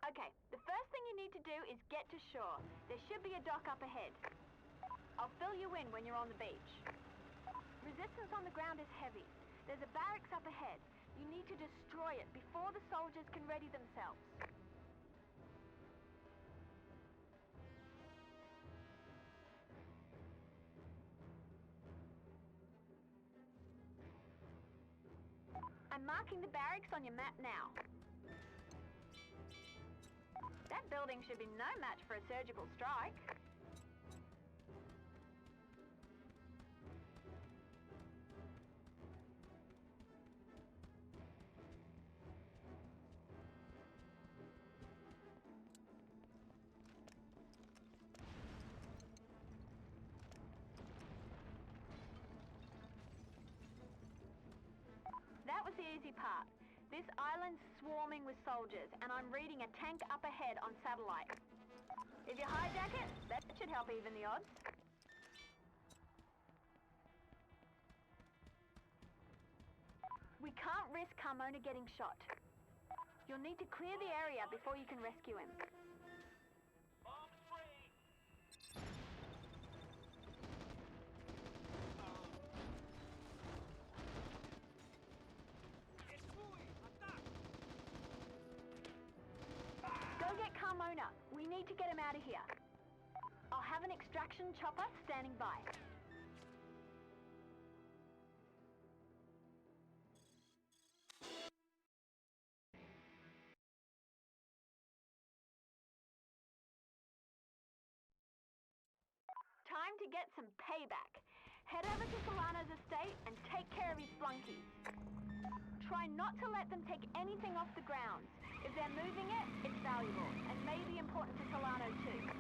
Okay, the first thing you need to do is get to shore. There should be a dock up ahead. I'll fill you in when you're on the beach. Resistance on the ground is heavy. There's a barracks up ahead. You need to destroy it before the soldiers can ready themselves. I'm marking the barracks on your map now. That building should be no match for a surgical strike. That was the easy part. This island's swarming with soldiers, and I'm reading a tank up ahead on satellite. If you hijack it, that should help even the odds. We can't risk Carmona getting shot. You'll need to clear the area before you can rescue him. Bomb free! Go get Carmona. We need to get him out of here. I'll have an extraction chopper standing by. Time to get some payback. Head over to Solano's estate and take care of his flunkies. Try not to let them take anything off the grounds. If they're moving it, it's valuable, and may be important to Solano too.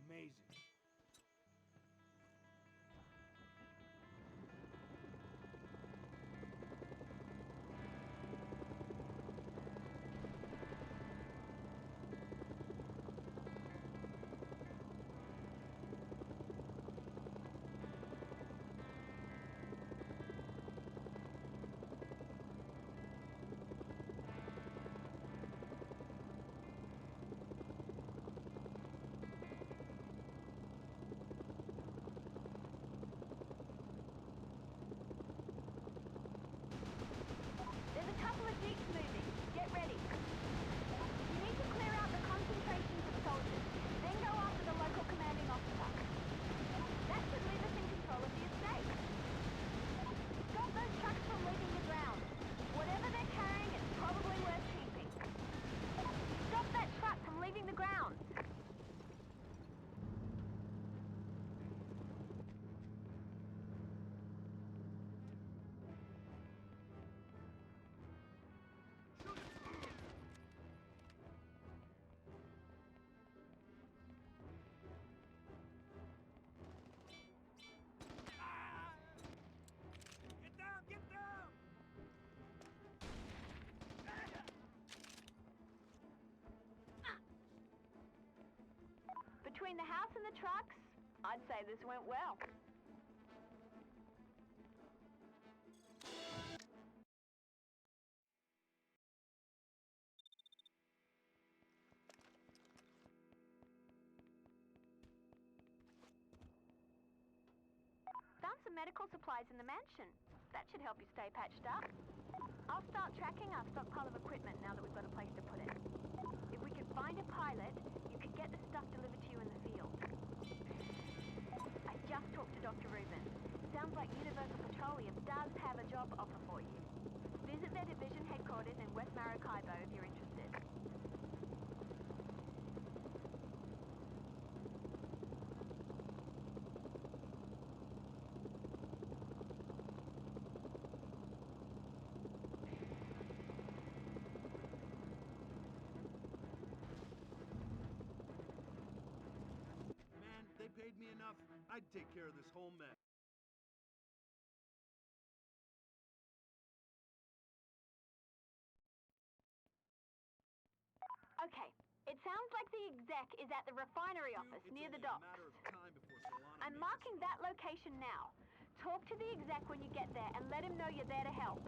Amazing. Get ready. You need to clear out the concentrations of soldiers, then go after the local commanding officer. That should leave us in control of the estate. Stop those trucks from leaving the ground. Whatever they're carrying is probably worth keeping. Stop that truck from leaving the grounds. Between the house and the trucks, I'd say this went well. Found some medical supplies in the mansion. That should help you stay patched up. I'll start tracking our stockpile of equipment now that we've got a place to put it. If we could find a pilot, you could get the stuff delivered to you in the field. I just talked to Dr. Rubin. Sounds like Universal Petroleum does have a job offer for you. Visit their division headquarters in West Maracaibo if you're interested. Man, they paid me enough. I'd take care of this whole mess. Okay, it sounds like the exec is at the refinery office near the docks. It's only a matter of time before Solano I'm makes marking us that an offer. location now. Talk to the exec when you get there and let him know you're there to help.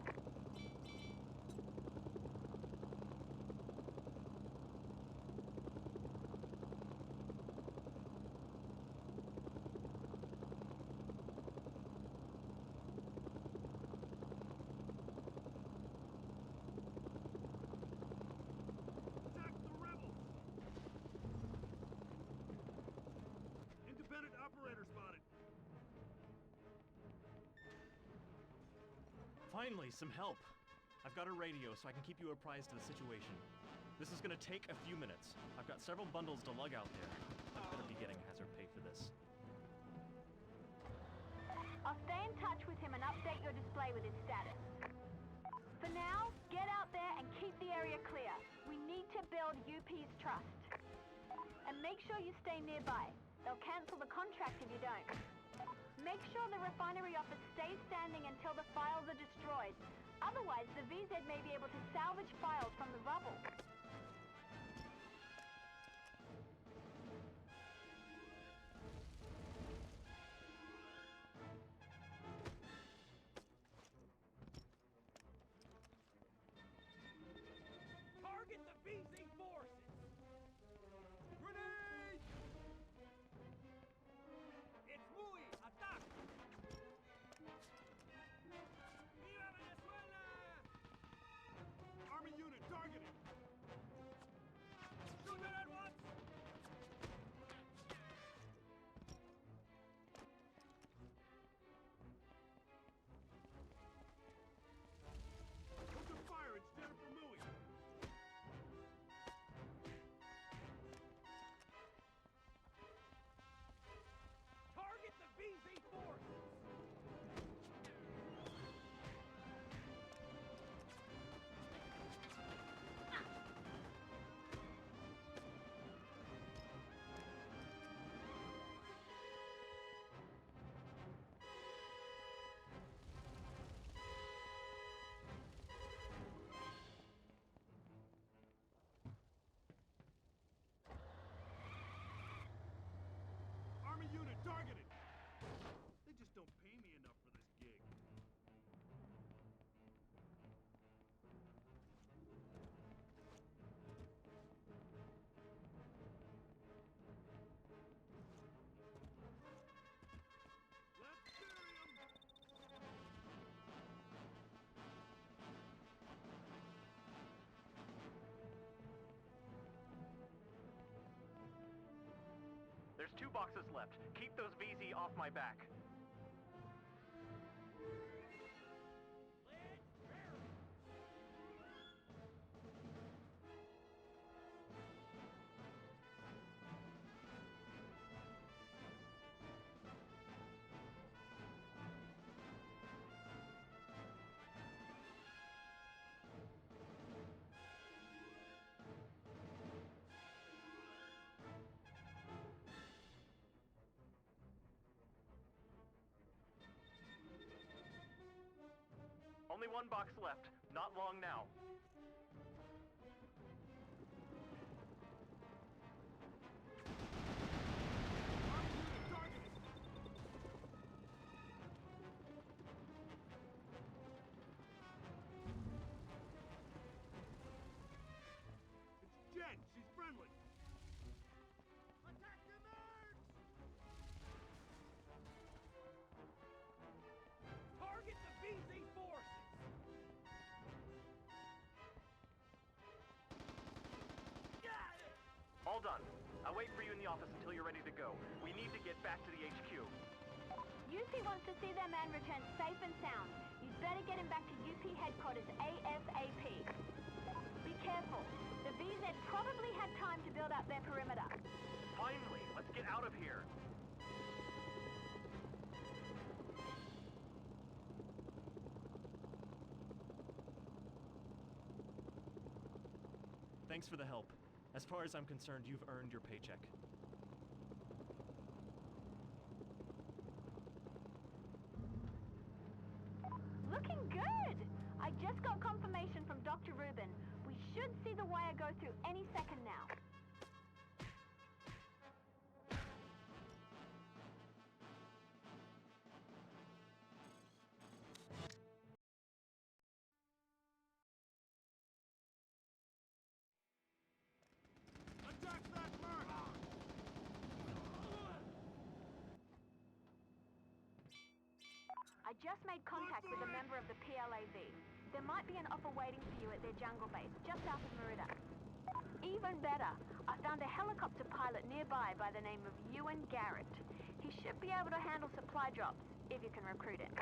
Attack the rebels! Independent operator spotted. Finally, some help. I've got a radio so I can keep you apprised of the situation. This is gonna take a few minutes. I've got several bundles to lug out there. I better be getting hazard pay for this. I'll stay in touch with him and update your display with his status. For now, get out there and keep the area clear. We need to build UP's trust. And make sure you stay nearby. They'll cancel the contract if you don't. Make sure the refinery office stays standing until the files are destroyed. Otherwise, the VZ may be able to salvage files from the rubble. Target the VZ forces! Grenade! It's muy! Attack! Viva Venezuela! Army unit targeted! Shoot it at once! Open fire at Jennifer Mui! Target the VZ forces! Army unit targeted! They just don't pay me enough for this gig. Let's bury 'em! There's 2 boxes left. Keep those VZ off my back. Let's bury 'em. Only 1 box left. Not long now. Army unit targeted! It's Jen! She's friendly! Attack the mercs! Target the VZ All done. I'll wait for you in the office until you're ready to go. We need to get back to the HQ. UP wants to see their man return safe and sound. You'd better get him back to UP headquarters ASAP. Be careful. The BZ probably had time to build up their perimeter. Finally, let's get out of here. Thanks for the help. As far as I'm concerned, you've earned your paycheck. Looking good! I just got confirmation from Dr. Rubin. We should see the wire go through any second now. Attack that Merc! I just made contact with a member of the PLAV. There might be an offer waiting for you at their jungle base, just south of Merida. Even better, I found a helicopter pilot nearby by the name of Ewan Garrett. He should be able to handle supply drops, if you can recruit him.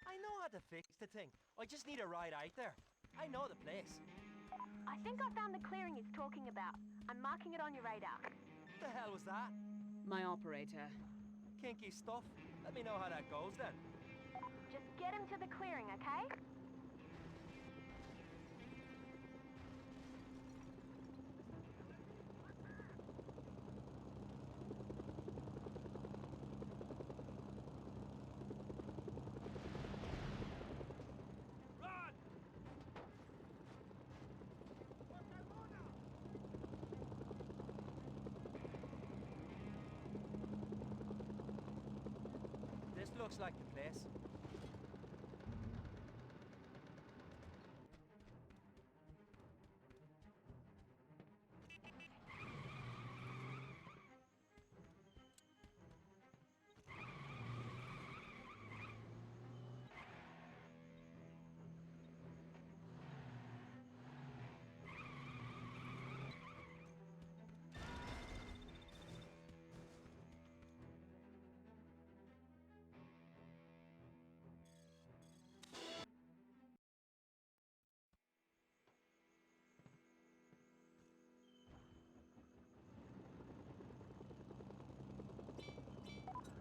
I know how to fix the thing. I just need a ride out there. I know the place. I think I found the clearing he's talking about. I'm marking it on your radar. What the hell was that? My operator. Kinky stuff. Let me know how that goes then. Just get him to the clearing, okay? Run! This looks like the place.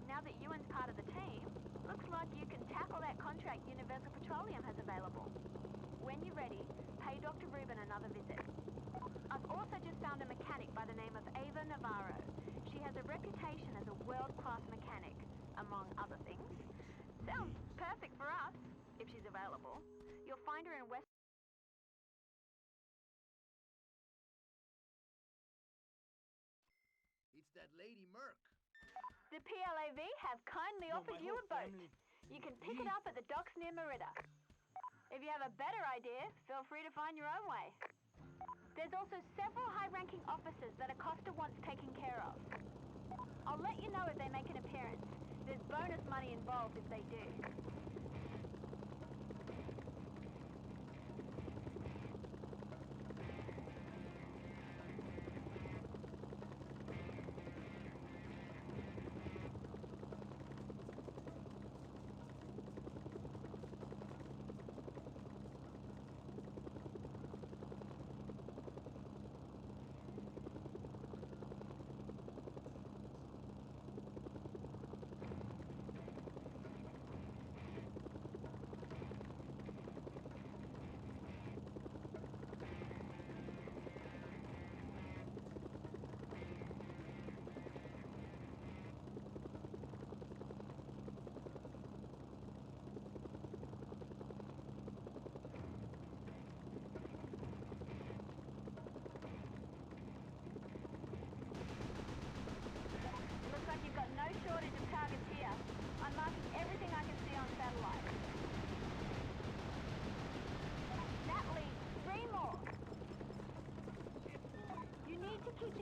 Now that Ewan's part of the team, looks like you can tackle that contract Universal Petroleum has available. When you're ready, pay Dr. Rubin another visit. I've also just found a mechanic by the name of Ava Navarro. She has a reputation as a world-class mechanic, among other things. Sounds perfect for us, if she's available. You'll find her in West... It's that lady Merc. The PLAV have kindly offered you a boat. You can pick it up at the docks near Merida. If you have a better idea, feel free to find your own way. There's also several high-ranking officers that Acosta wants taken care of. I'll let you know if they make an appearance. There's bonus money involved if they do.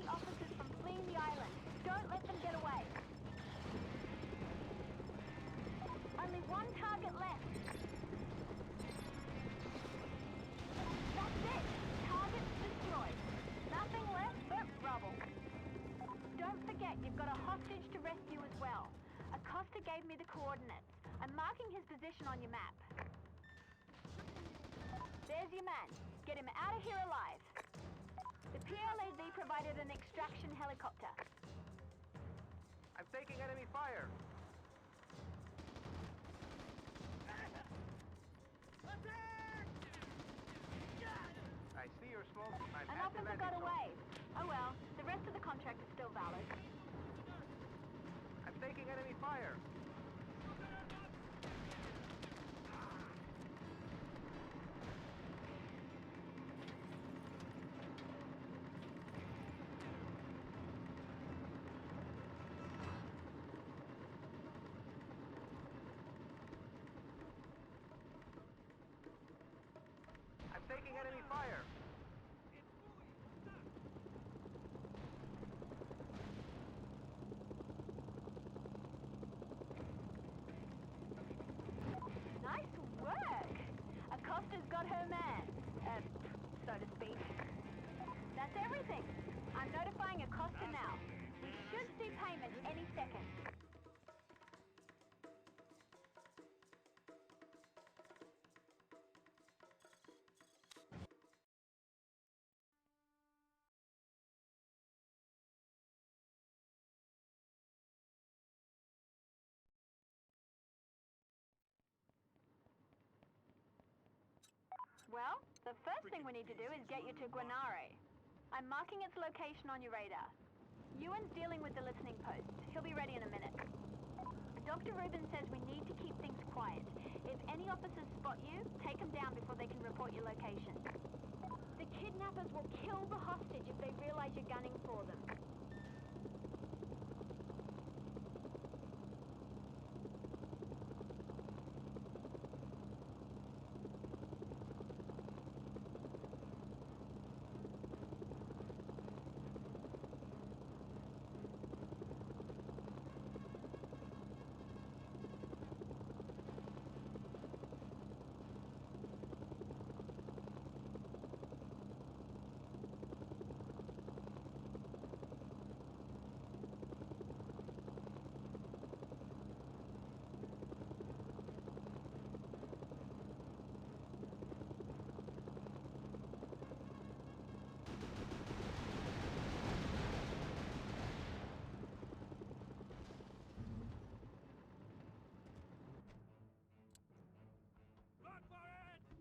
the officers from fleeing the island. Don't let them get away. Only one target left. That's it. Target destroyed. Nothing left but rubble. Don't forget, you've got a hostage to rescue as well. Acosta gave me the coordinates. I'm marking his position on your map. There's your man. Get him out of here alive. The PLAV provided an extraction helicopter. I'm taking enemy fire. I see your smoke. An officer got away. Oh well, the rest of the contract is still valid. I'm taking enemy fire. I'm taking enemy fire. Nice work! Acosta's got her man, so to speak. That's everything. I'm notifying Acosta now. We should see payment any second. Well, the first thing we need to do is get you to Guanare. I'm marking its location on your radar. Ewan's dealing with the listening post. He'll be ready in a minute. Dr. Rubin says we need to keep things quiet. If any officers spot you, take them down before they can report your location. The kidnappers will kill the hostage if they realize you're gunning for them.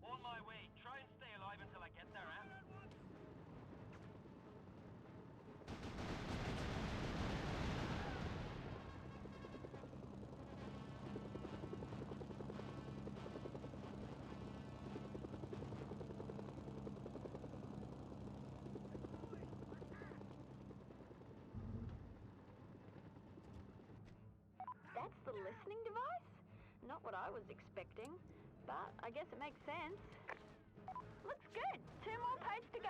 On my way. Try and stay alive until I get there, eh? That's the listening device? Not what I was expecting, but I guess it makes sense. Looks good. 2 more posts to go.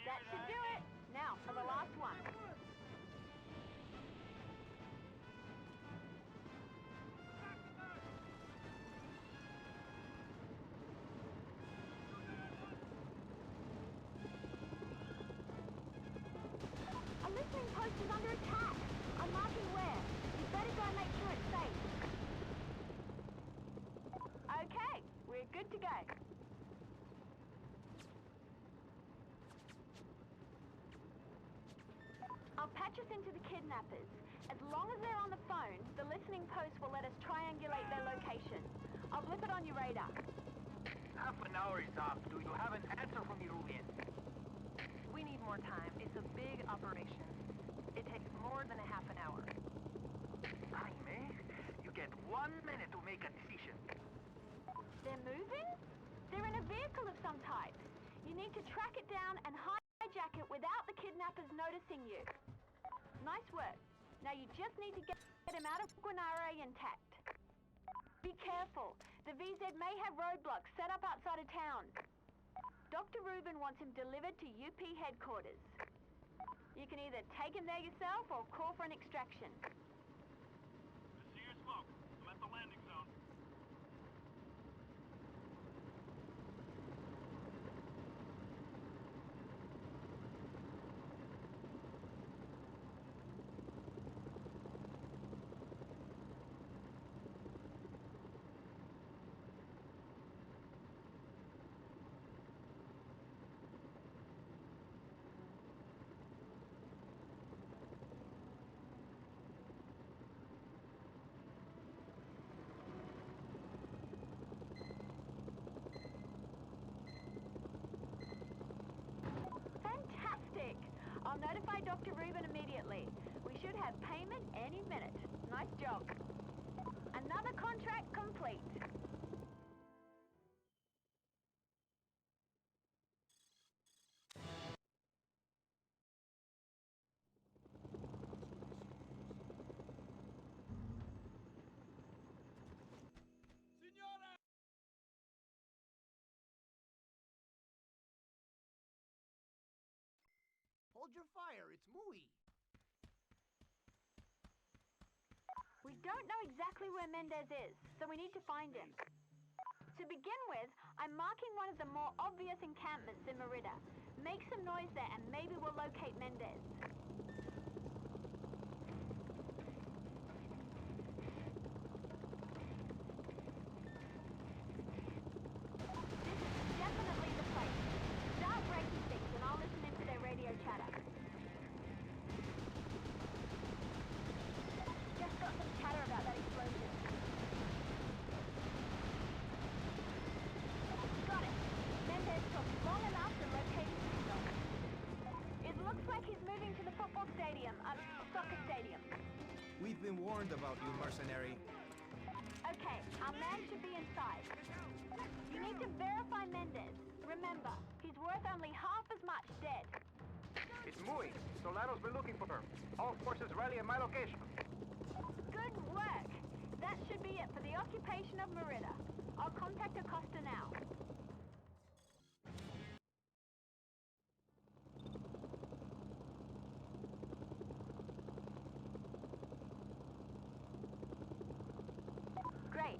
That should do it. Now for the last one. A listening post is under attack. I'm marking where. You better go and make sure it's safe. Okay, we're good to go. I'll patch us into the kidnappers. As long as they're on the phone, the listening post will let us triangulate their location. I'll blip it on your radar. Half an hour is up. Do you have an answer from me, Rubin? We need more time. It's a big operation. It takes more than 1 minute to make a decision. They're moving? They're in a vehicle of some type. You need to track it down and hijack it without the kidnappers noticing you. Nice work. Now you just need to get him out of Granare intact. Be careful. The VZ may have roadblocks set up outside of town. Dr. Rubin wants him delivered to UP headquarters. You can either take him there yourself or call for an extraction. I see your smoke. I'm at the landing zone. Fantastic! I'll notify Dr. Rubin immediately. We should have payment any minute. Nice job. Another contract complete. Signora! Hold your fire, it's Mui. We don't know exactly where Mendez is, so we need to find him. To begin with, I'm marking one of the more obvious encampments in Merida. Make some noise there and maybe we'll locate Mendez. This is definitely the place. Start breaking things and I'll listen into their radio chatter. Just got some chatter about that explosion. Got it. Mendez took long enough to locate his pistol. It looks like he's moving to the football stadium, soccer stadium. We've been warned about you, mercenary. Okay, our man should be inside. You need to verify Mendez. Remember, he's worth only half as much dead. It's Mui. Solano's been looking for her. All forces rally at my location. Good work. That should be it for the occupation of Merida. I'll contact Acosta now. Great.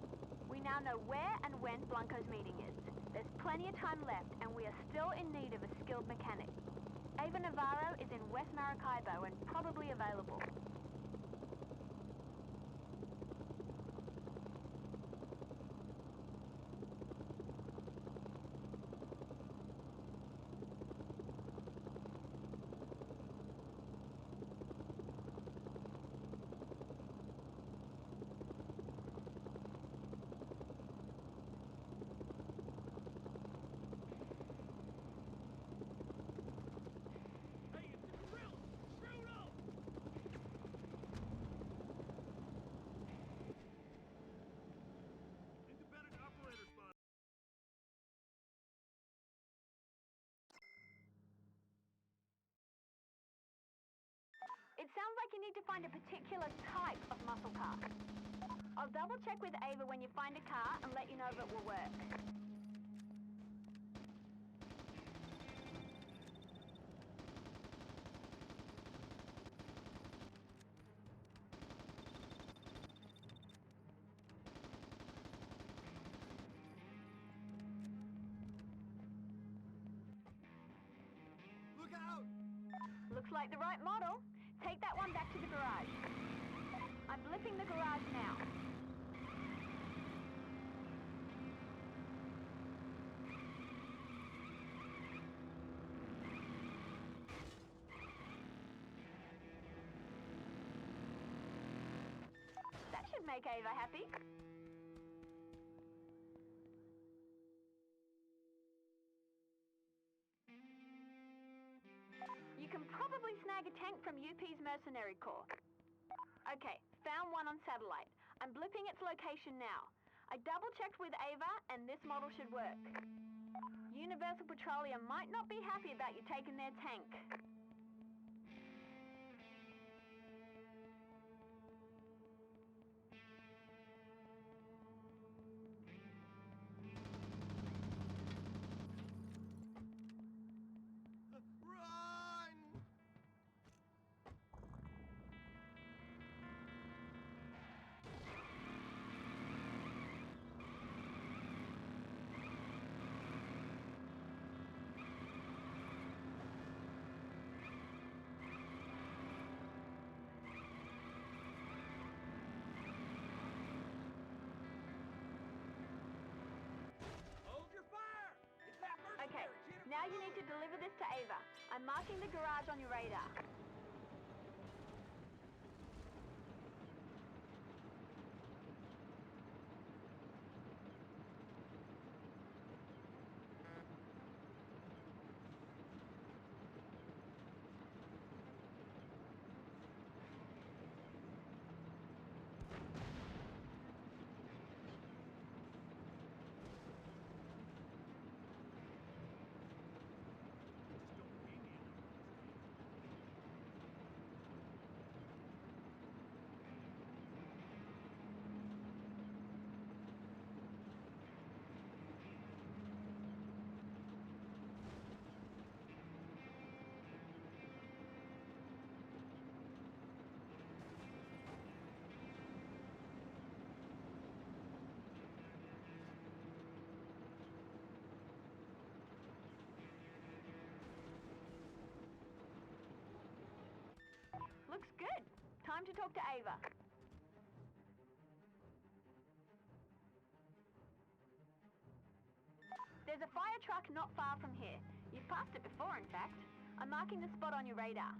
We now know where and when Blanco's meeting is. There's plenty of time left, and we are still in need of a skilled mechanic. Ava Navarro is in West Maracaibo and probably available. Hey, it's the gorilla! Shoot him! Independent operator spot. It sounds like you need to find a particular type of muscle car. I'll double check with Ava when you find a car and let you know if it will work. Look out! Looks like the right model. Take that one back to the garage. I'm blipping the garage now. That should make Ava happy. You can probably snag a tank from UP's Mercenary Corps. Okay, found one on satellite. I'm blipping its location now. I double-checked with Ava, and this model should work. Universal Petroleum might not be happy about you taking their tank. Hold your fire! It's that Okay, mercenary! now you need to deliver this to Ava. I'm marking the garage on your radar. Looks good. Time to talk to Ava. There's a fire truck not far from here. You've passed it before, in fact. I'm marking the spot on your radar.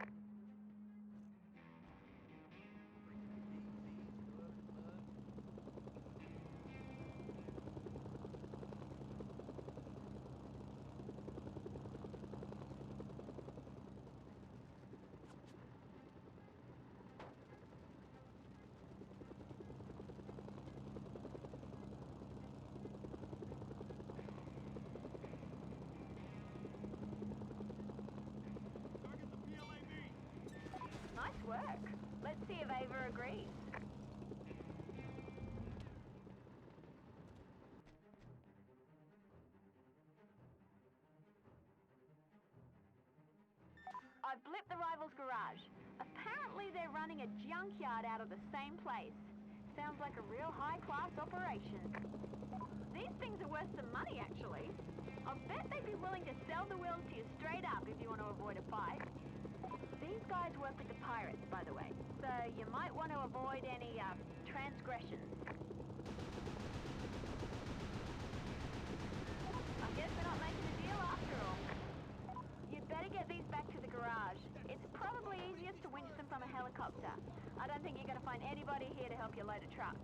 Target the PLAV! Nice work. Let's see if Ava agrees. I've blipped the rival's garage. Apparently they're running a junkyard out of the same place. Sounds like a real high-class operation. These things are worth some money, actually. I'll bet they'd be willing to sell the wheels to you straight up if you want to avoid a fight. These guys work with the pirates, by the way, so you might want to avoid any, transgressions. I guess we're not making a deal after all. You'd better get these back to the garage. It's probably easiest to winch them from a helicopter. I don't think you're going to find anybody here to help you load a truck.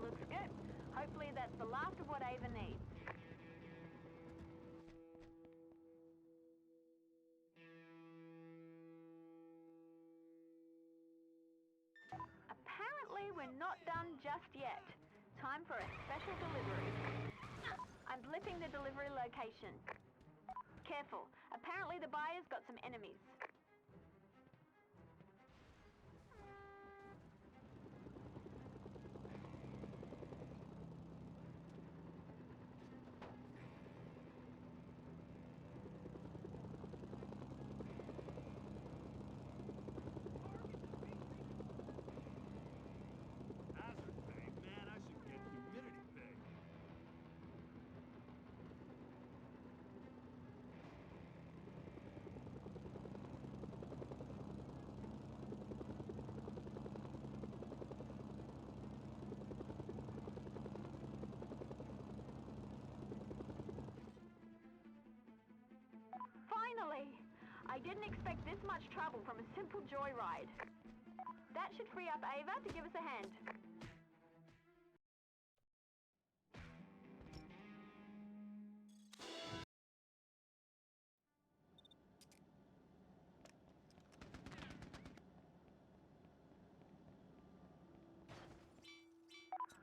Looks good. Hopefully that's the last of what Ava needs. Apparently we're not done just yet. Time for a special delivery. I'm blipping the delivery location. Careful. Apparently the buyer's got some enemies. Hazard pay? Man, I should get humidity pay. I didn't expect this much trouble from a simple joyride. That should free up Ava to give us a hand.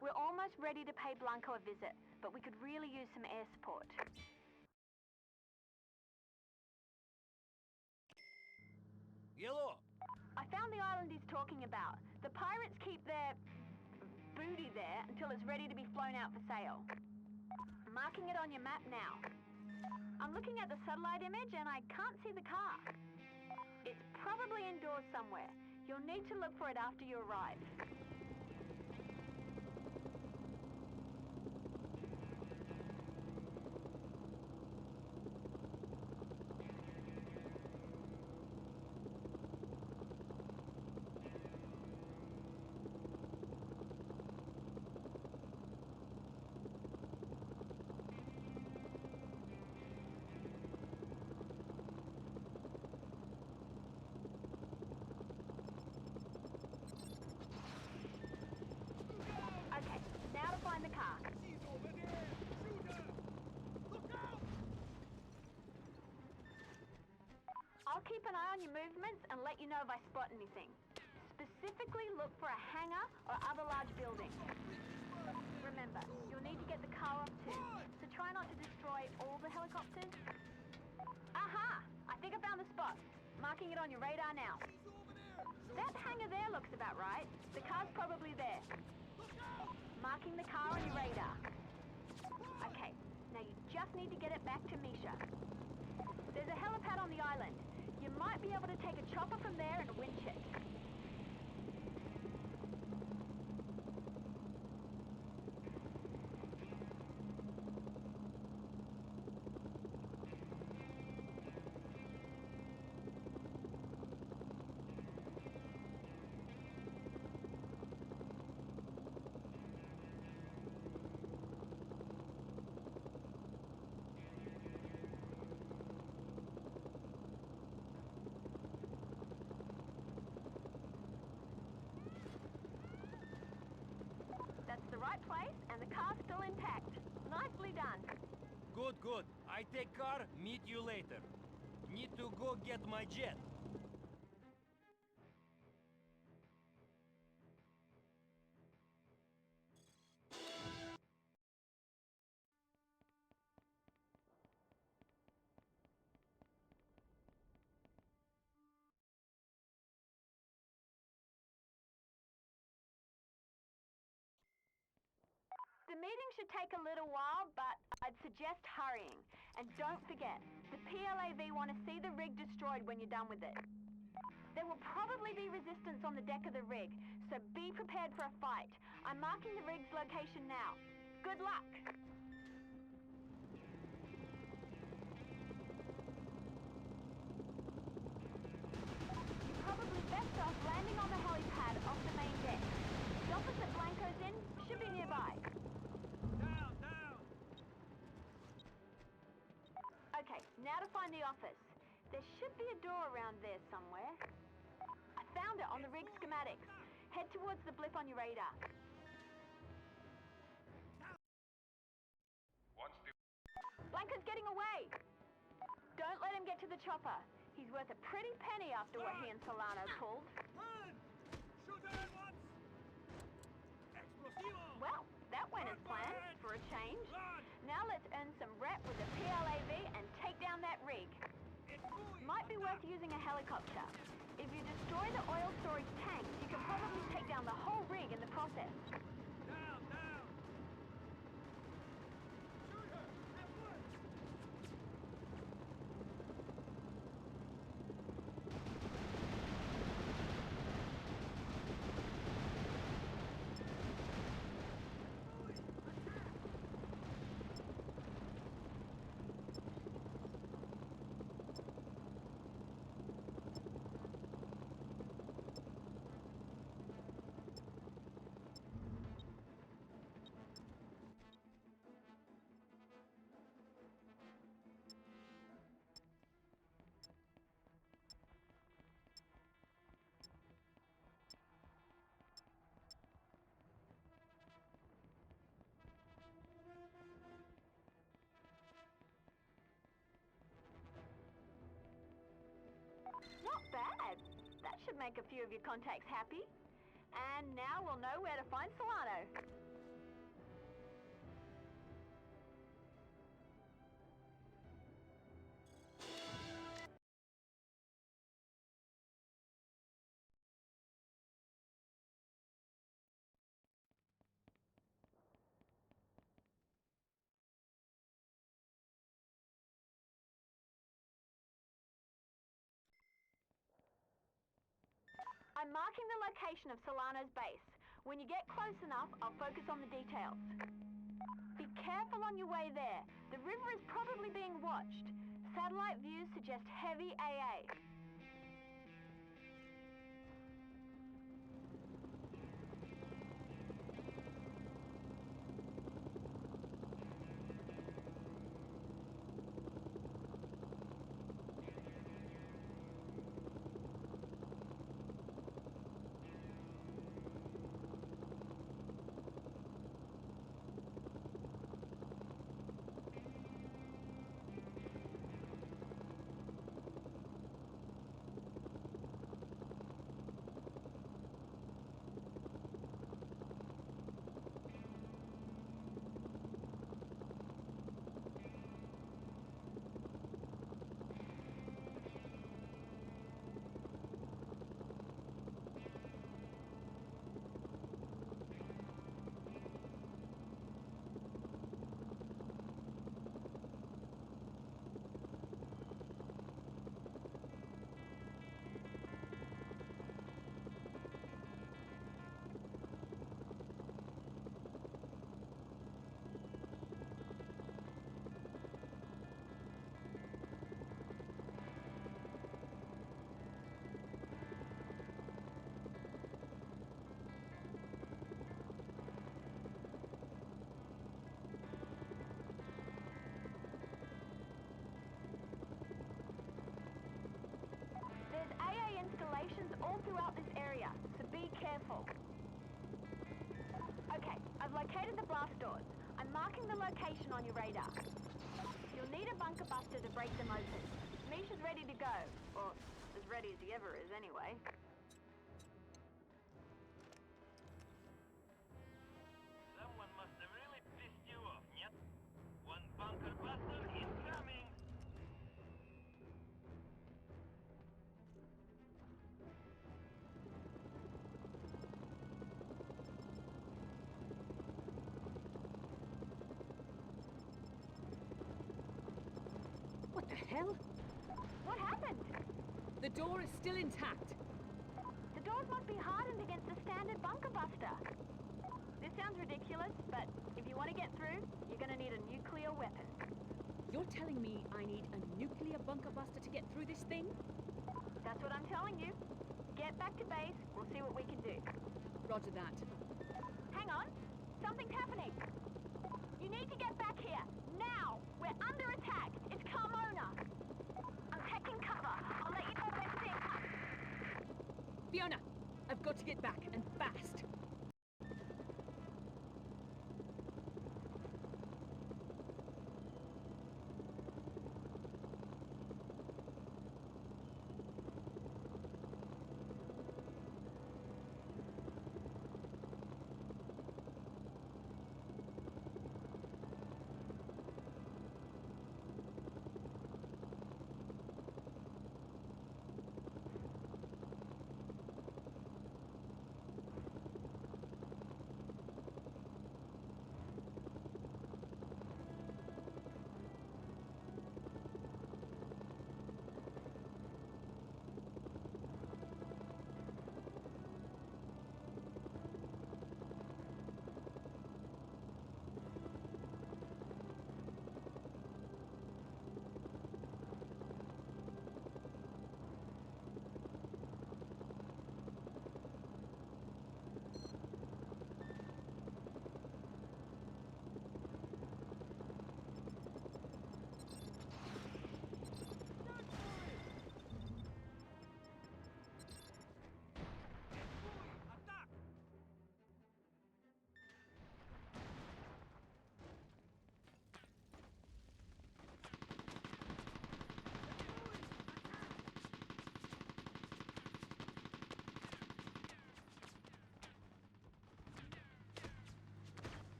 We're almost ready to pay Blanco a visit, but we could really use some air support. Hello. I found the island he's talking about. The pirates keep their booty there until it's ready to be flown out for sale. I'm marking it on your map now. I'm looking at the satellite image and I can't see the car. It's probably indoors somewhere. You'll need to look for it after you arrive. Okay, now to find the car. He's over there! Shooter! Look out! I'll keep an eye on your movements and let you know if I spot anything. Specifically look for a hangar or other large building. Remember, you'll need to get the car off too, so try not to destroy all the helicopters. Aha! I think I found the spot. Marking it on your radar now. He's over there! That hangar there looks about right. The car's probably there. Look out! Marking the car on your radar. Okay, now you just need to get it back to Misha. There's a helipad on the island. You might be able to take a chopper from there and winch it. That's the right place, and the car's still intact. Nicely done. Good, good. I take car, meet you later. Need to go get my jet. The meeting should take a little while, but I'd suggest hurrying. And don't forget, the PLAV want to see the rig destroyed when you're done with it. There will probably be resistance on the deck of the rig, so be prepared for a fight. I'm marking the rig's location now. Good luck! You're probably best off landing on the helipad off the main deck. The office that Blanco's in should be nearby. Down, down! Okay, now to find the office. There should be a door around there somewhere. I found it on the rig schematics. Head towards the blip on your radar. Blanco's getting away! Don't let him get to the chopper. He's worth a pretty penny after what he and Solano pulled. Run! Shooter at once! Explosivo! Well, that went as planned, for a change. Run! Now let's earn some rep with the PLAV and take down that rig. It's moving! Might be worth using a helicopter. If you destroy the oil storage tanks, you can probably take down the whole rig in the process. Down, down! Shooter! At once! should make a few of your contacts happy. And now we'll know where to find Solano. I'm marking the location of Solano's base. When you get close enough, I'll focus on the details. Be careful on your way there. The river is probably being watched. Satellite views suggest heavy AA. There's AA installations all throughout this area, so be careful. Okay, I've located the blast doors. I'm marking the location on your radar. You'll need a bunker buster to break them open. Misha's ready to go, or as ready as he ever is anyway. Someone must have really pissed you off, нет? One bunker buster incoming! What the hell? What happened? The door is still intact. The doors must be hardened against the standard bunker buster. This sounds ridiculous, but if you want to get through, you're going to need a nuclear weapon. You're telling me I need a nuclear bunker buster to get through this thing? That's what I'm telling you. Get back to base, we'll see what we can do. Roger that. Hang on, something's happening. You need to get back here, now! We're under attack! It's Carmona! I'm taking cover. I'll let you know when it's in. Fiona, I've got to get back, and fast.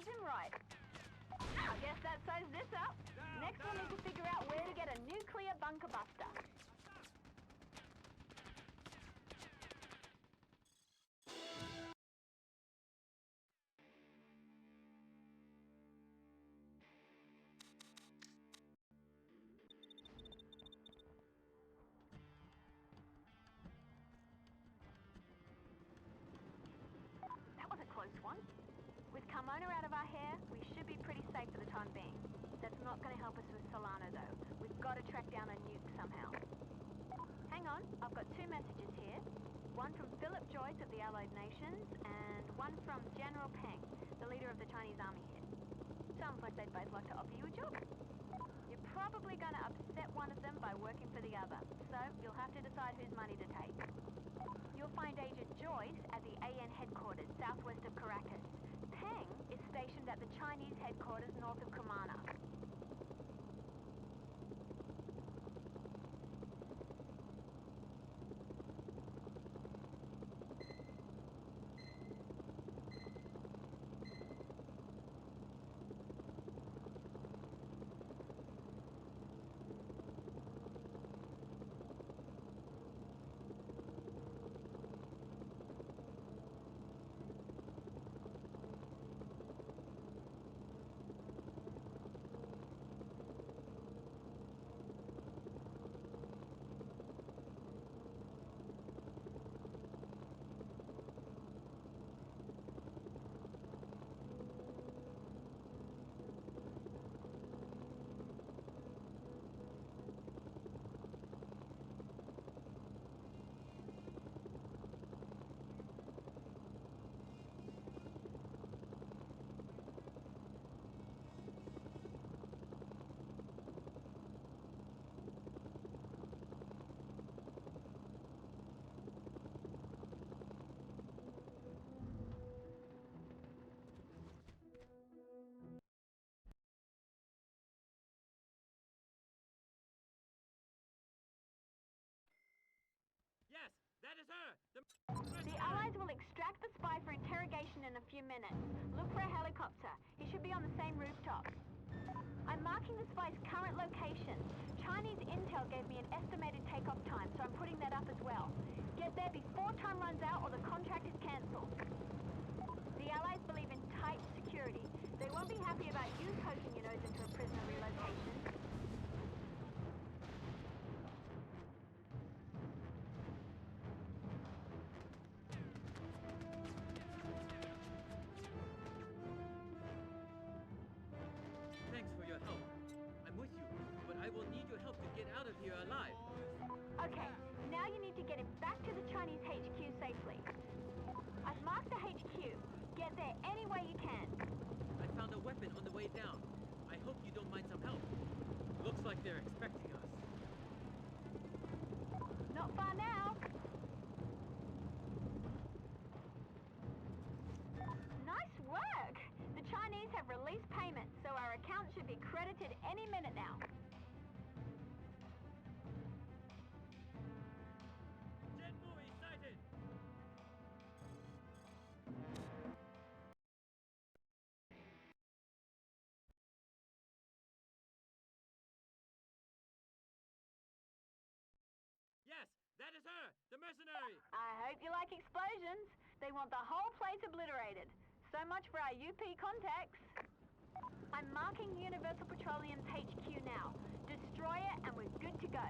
serves him right. I guess that sews this up. Next we'll need to figure out where to get a nuclear bunker buster. That was a close one. With Carmona out of our hair, we should be pretty safe for the time being. That's not going to help us with Solano, though. We've got to track down a nuke somehow. Hang on, I've got two messages here. One from Philip Joyce of the Allied Nations, and one from General Peng, the leader of the Chinese army here. Sounds like they'd both like to offer you a job. You're probably going to upset one of them by working for the other, so you'll have to decide whose money to take. You'll find Agent Joyce at the AN headquarters, southwest of Caracas. Peng is stationed at the Chinese headquarters north of Kumana. Yes, that is her! The Allies will extract the spy for interrogation in a few minutes. Look for a helicopter. He should be on the same rooftop. I'm marking the spy's current location. Chinese intel gave me an estimated takeoff time, so I'm putting that up as well. Get there before time runs out or the contract is cancelled. The Allies believe in tight security. They won't be happy about you poking your nose into a prisoner relocation. Thanks for your help. I'm with you, but I will need your help to get out of here alive. Okay, now you need to get him back to the Chinese HQ safely. I've marked the HQ. Get there any way you can. I found a weapon on the way down. I hope you don't mind some help. Looks like they're expecting us. Not far now. Nice work! The Chinese have released payments, so our account should be credited any minute now. Jet buoy sighted! Yes, that is her! The mercenary! I hope you like explosions. They want the whole place obliterated. So much for our UP contacts. I'm marking Universal Petroleum's HQ now. Destroy it and we're good to go.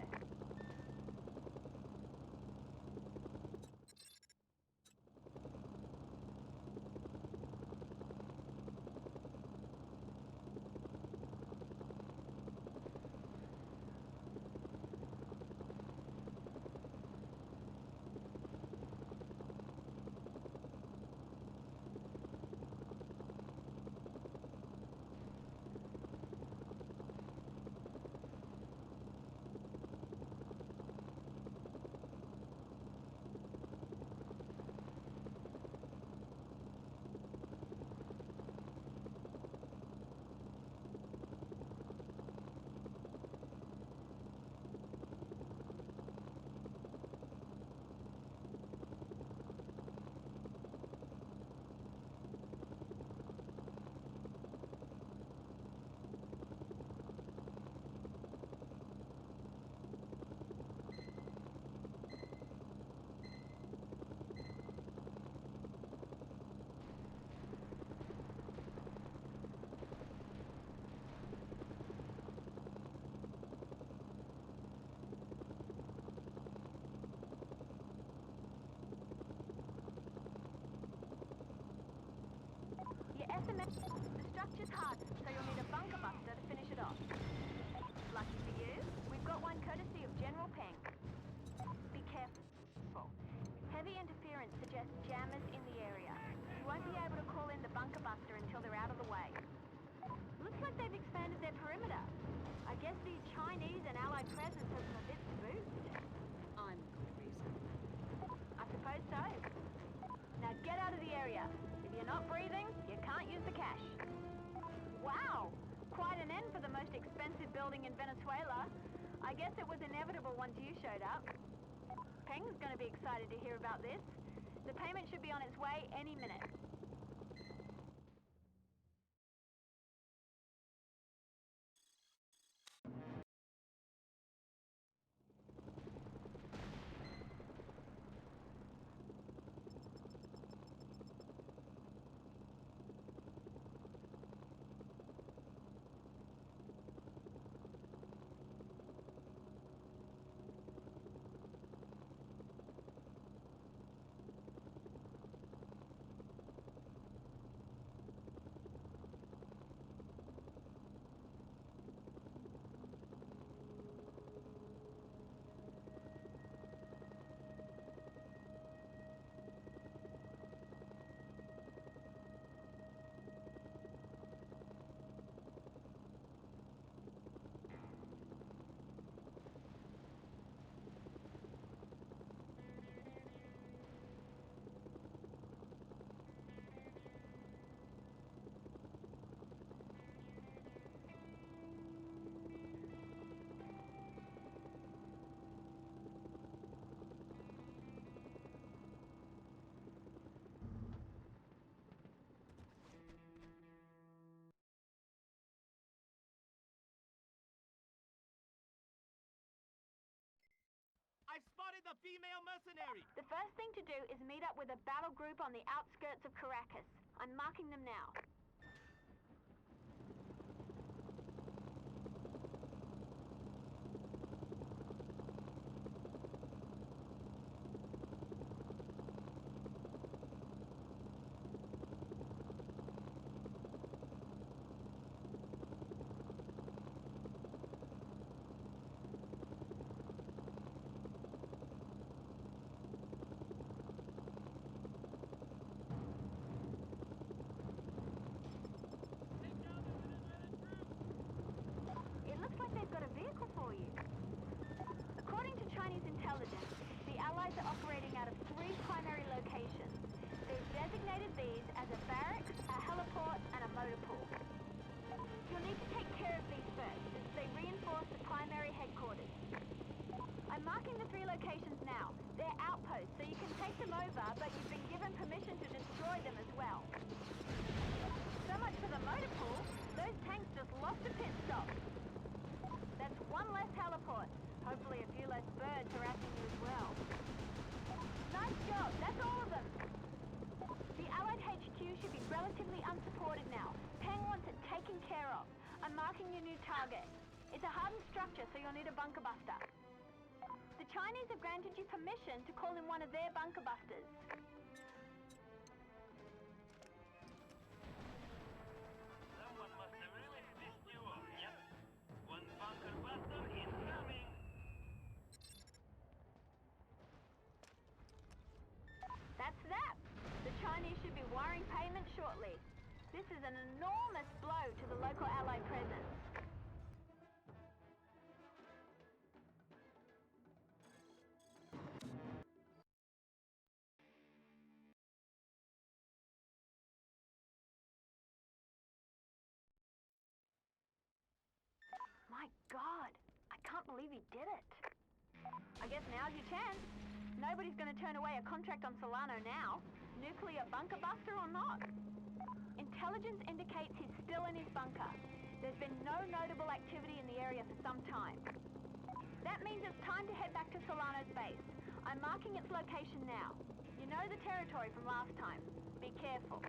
The structure's hardened, so you'll need a bunker buster to finish it off. Lucky for you, we've got one courtesy of General Peng. Be careful. Heavy interference suggests jammers in the area. You won't be able to call in the bunker buster until they're out of the way. Looks like they've expanded their perimeter. I guess these Chinese and Allied presence has them a bit spooked. I'm a good reason. I suppose so. Now get out of the area. If you're not breathing, you can't use the cash. Wow! Quite an end for the most expensive building in Venezuela. I guess it was inevitable once you showed up. Peng's gonna be excited to hear about this. The payment should be on its way any minute. I've spotted the female mercenary! The first thing to do is meet up with a battle group on the outskirts of Caracas. I'm marking them now. It looks like they've got a vehicle for you. According to Chinese intelligence, the Allies are operating out of 3 primary locations. They've designated these as a barracks, a heliport, and a motor pool. You'll need to take care of these first, as they reinforce the primary headquarters. I'm marking the 3 locations now. They're outposts, so you can take them over, but you've been given permission to destroy them as well. So much for the motor pool. Those tanks just lost a pit stop. That's 1 less heliport. Hopefully a few less birds harassing you as well. Nice job, that's all of them. The Allied HQ should be relatively unsupported now. Peng wants it taken care of. I'm marking your new target. It's a hardened structure, so you'll need a bunker buster. The Chinese have granted you permission to call in one of their bunker busters. Someone must have really pissed you off, yep. One bunker buster incoming! That's that. The Chinese should be wiring payment shortly. This is an enormous blow to the local Allied presence. My God, I can't believe he did it. I guess now's your chance. Nobody's going to turn away a contract on Solano now. Nuclear bunker buster or not. Intelligence indicates he's still in his bunker. There's been no notable activity in the area for some time. That means it's time to head back to Solano's base. I'm marking its location now. You know the territory from last time. Be careful.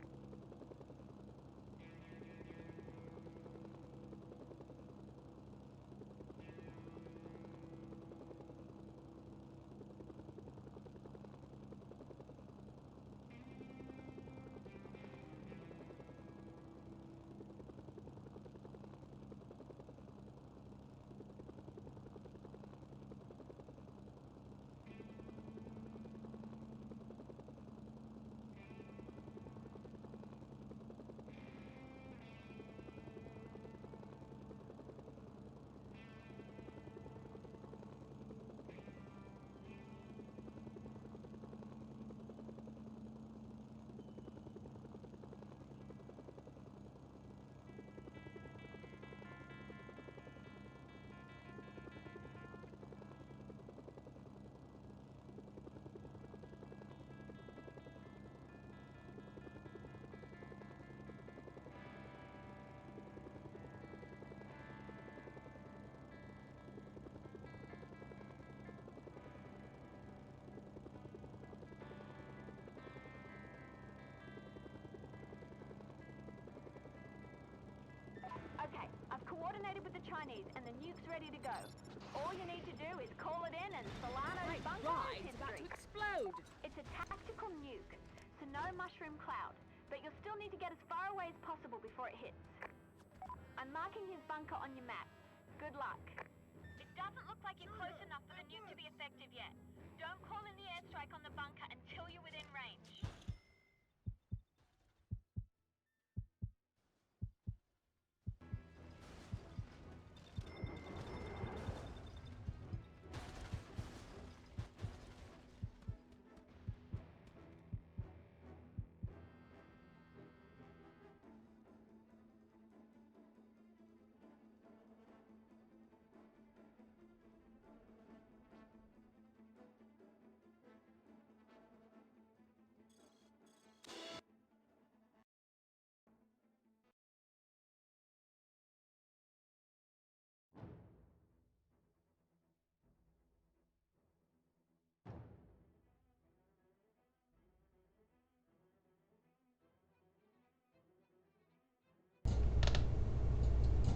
enemies and the nuke's ready to go. All you need to do is call it in and Solano's bunker Right, is it's about to history. explode. It's a tactical nuke, so no mushroom cloud, but you'll still need to get as far away as possible before it hits. I'm marking his bunker on your map. Good luck. It doesn't look like you're close enough for the nuke to be effective yet. Don't call in the airstrike on the bunker until you're within range.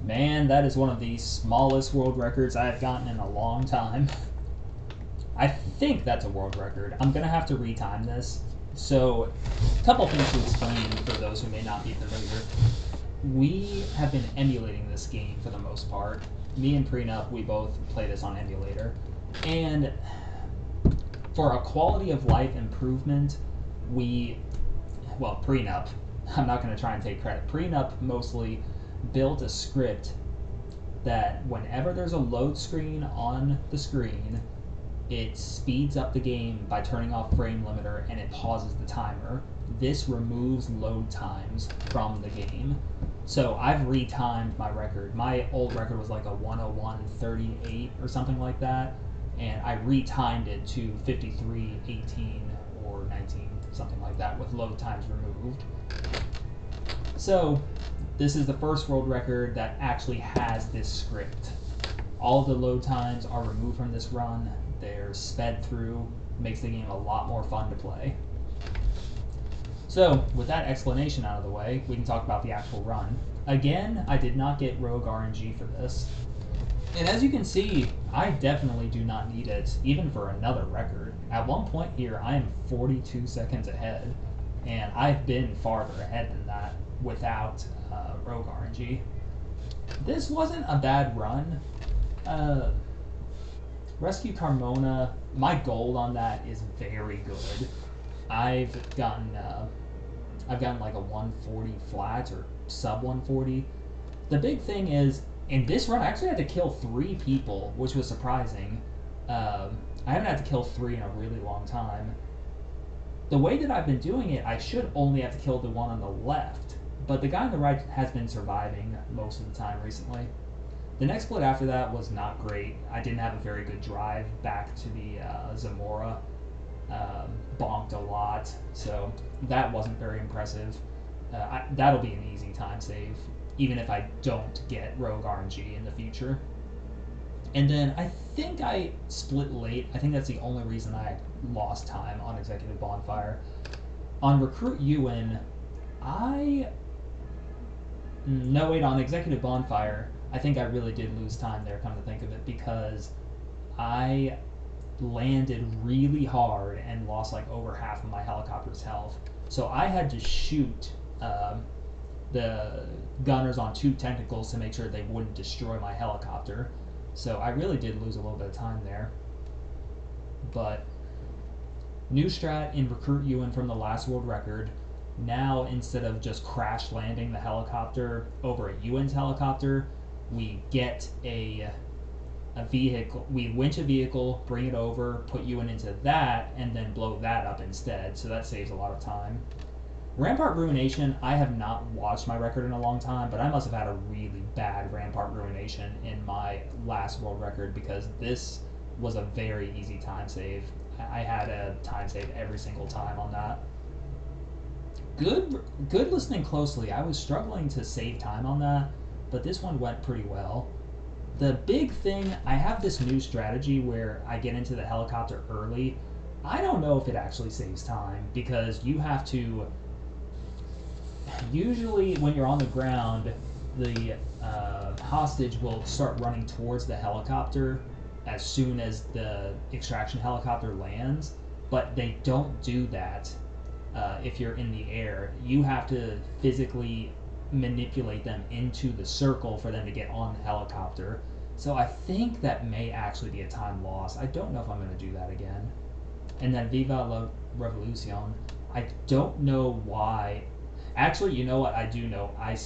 Man, that is one of the smallest world records I have gotten in a long time. I think that's a world record. I'm going to have to retime this. So, a couple things to explain for those who may not be familiar. We have been emulating this game for the most part. Me and Prenup, we both play this on emulator. And for a quality of life improvement, Prenup, I'm not going to try and take credit. Prenup mostly built a script that whenever there's a load screen on the screen, it speeds up the game by turning off frame limiter and it pauses the timer. This removes load times from the game. So I've retimed my record. My old record was like a 101.38 or something like that, and I retimed it to 53.18 or 19, something like that, with load times removed. So this is the first world record that actually has this script. All the load times are removed from this run. They're sped through, makes the game a lot more fun to play. So, with that explanation out of the way, we can talk about the actual run. Again, I did not get rogue RNG for this. And as you can see, I definitely do not need it, even for another record. At one point here, I am 42 seconds ahead, and I've been farther ahead than that without rogue RNG. This wasn't a bad run. Rescue Carmona, my gold on that is very good. I've gotten like a 140 flat or sub 140. The big thing is, in this run, I actually had to kill 3 people, which was surprising. I haven't had to kill 3 in a really long time. The way that I've been doing it, I should only have to kill the one on the left, but the guy on the right has been surviving most of the time recently. The next split after that was not great. I didn't have a very good drive back to the Zamora. Bonked a lot, so that wasn't very impressive. That'll be an easy time save, even if I don't get rogue RNG in the future. And then I think I split late. I think that's the only reason I lost time on Executive Bonfire. On Recruit UN, on Executive Bonfire, I think I really did lose time there, come to think of it, because I landed really hard and lost like over half of my helicopter's health. So I had to shoot the gunners on 2 tentacles to make sure they wouldn't destroy my helicopter. So I really did lose a little bit of time there. But new strat in Recruit UN from the last world record. Now, instead of just crash landing the helicopter over a UN's helicopter, we get a vehicle, we winch a vehicle, bring it over, put UN into that, and then blow that up instead, so that saves a lot of time. Rampart Ruination, I have not watched my record in a long time, but I must have had a really bad Rampart Ruination in my last world record, because this was a very easy time save. I had a time save every single time on that. Good listening closely. I was struggling to save time on that, but this one went pretty well. The big thing, I have this new strategy where I get into the helicopter early. I don't know if it actually saves time, because you have to, usually when you're on the ground, the hostage will start running towards the helicopter as soon as the extraction helicopter lands, but they don't do that if you're in the air. You have to physically manipulate them into the circle for them to get on the helicopter. So I think that may actually be a time loss. I don't know if I'm going to do that again. And then Viva la Revolucion. I don't know why. Actually, you know what? I do know. I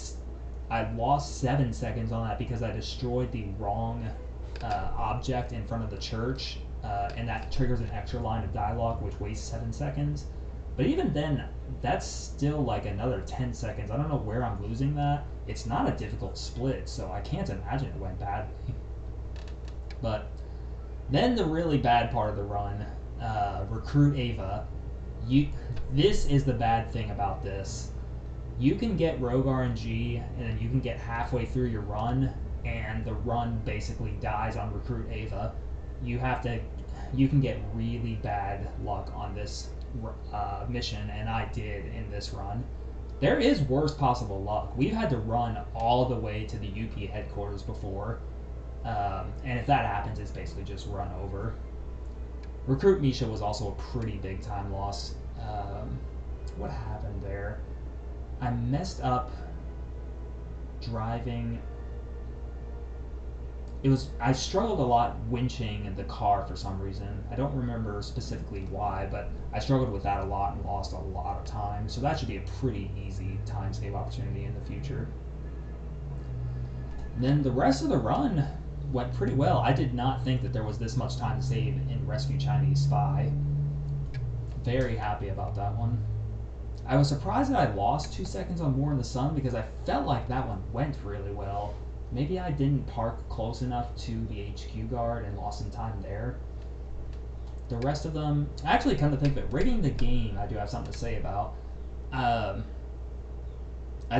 lost 7 seconds on that because I destroyed the wrong object in front of the church, and that triggers an extra line of dialogue, which wastes 7 seconds. But even then, that's still like another 10 seconds. I don't know where I'm losing that. It's not a difficult split, so I can't imagine it went badly. But then the really bad part of the run, Recruit Ava. This is the bad thing about this. You can get Rogue RNG, and then you can get halfway through your run, and the run basically dies on Recruit Ava. You can get really bad luck on this mission, and I did in this run. There is worst possible luck. We've had to run all the way to the UP headquarters before, and if that happens, it's basically just run over. Recruit Misha was also a pretty big time loss. What happened there? I messed up driving. I struggled a lot winching the car for some reason. I don't remember specifically why, but I struggled with that a lot and lost a lot of time. So that should be a pretty easy time save opportunity in the future. And then the rest of the run went pretty well. I did not think that there was this much time to save in Rescue Chinese Spy. Very happy about that one. I was surprised that I lost 2 seconds on War in the Sun because I felt like that one went really well. Maybe I didn't park close enough to the HQ guard and lost some time there. The rest of them, actually come to think of it, rigging the game I do have something to say about. I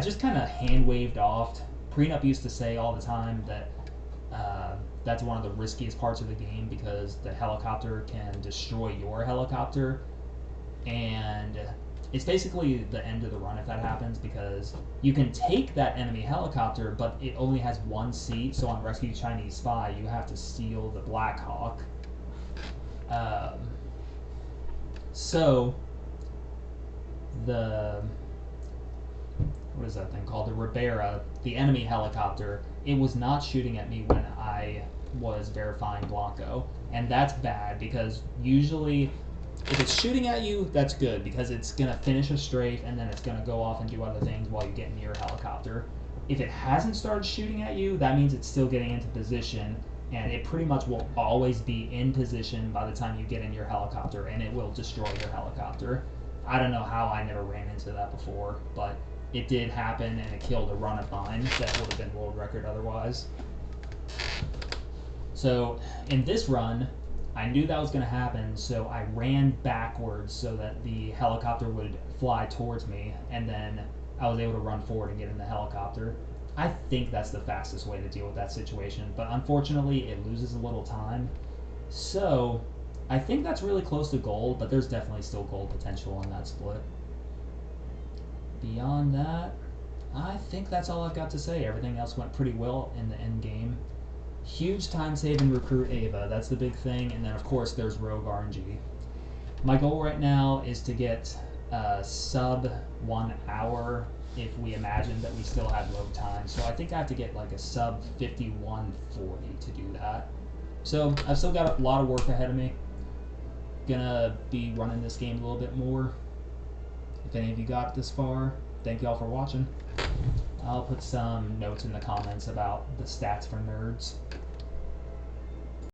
just kind of hand waved off. Prenup used to say all the time that that's one of the riskiest parts of the game because the helicopter can destroy your helicopter, and it's basically the end of the run if that happens, because you can take that enemy helicopter, but it only has one seat. So on Rescue Chinese Spy, you have to steal the Black Hawk. So the what is that thing called? The Ribera, the enemy helicopter. It was not shooting at me when I was verifying Blanco, and that's bad because usually, if it's shooting at you, that's good because it's going to finish a strafe and then it's going to go off and do other things while you get in your helicopter. If it hasn't started shooting at you, that means it's still getting into position, and it pretty much will always be in position by the time you get in your helicopter, and it will destroy your helicopter. I don't know how I never ran into that before, but it did happen, and it killed a run of mine that would have been world record otherwise. So in this run, I knew that was going to happen, so I ran backwards so that the helicopter would fly towards me, and then I was able to run forward and get in the helicopter. I think that's the fastest way to deal with that situation, but unfortunately it loses a little time. So I think that's really close to gold, but there's definitely still gold potential on that split. Beyond that, I think that's all I've got to say. Everything else went pretty well in the end game. Huge time save in Recruit Ava, that's the big thing, and then of course there's Rogue RNG. My goal right now is to get sub 1 hour if we imagine that we still have load time. So I think I have to get like a sub 51:40 to do that. So I've still got a lot of work ahead of me. Gonna be running this game a little bit more. If any of you got this far, thank y'all for watching. I'll put some notes in the comments about the stats for nerds.